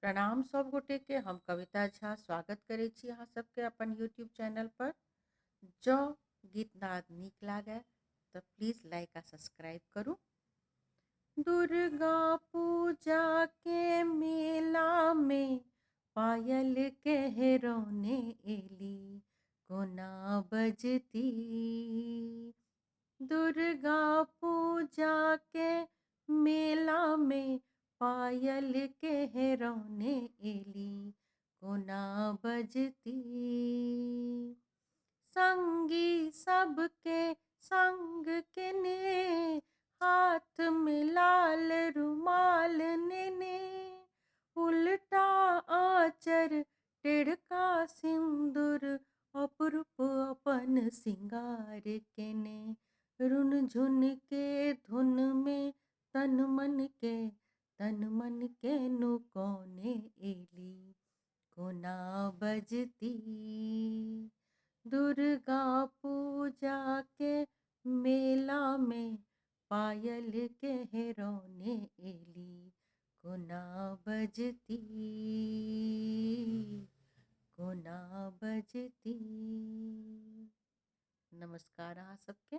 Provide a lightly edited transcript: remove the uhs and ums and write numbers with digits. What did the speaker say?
प्रणाम सब गोटे के। हम कविता झा स्वागत करे छी अहाँ सबके अपन यूट्यूब चैनल पर। जँ गीत नाद नीक लागे तो प्लीज लाइक आ सब्सक्राइब करू। दुर्गा पूजा के मेला में पायल कहरोने एली कोना बजती। दुर्गा पूजा के मेला में पायल कहरोने एली कोना बजती। संगी सबके संग केने हाथ में लाल रुमाल नेने उल्टा आचर टेढ़का सिंदूर अपूर्व अपन सिंगार केने रुन झुन के धुन में तन मन के नु कोने एली कोना बजती। दुर्गा पूजा के मेला में पायल कहरोने एली कोना बजती कोना बजती। नमस्कार अहाँ सबके।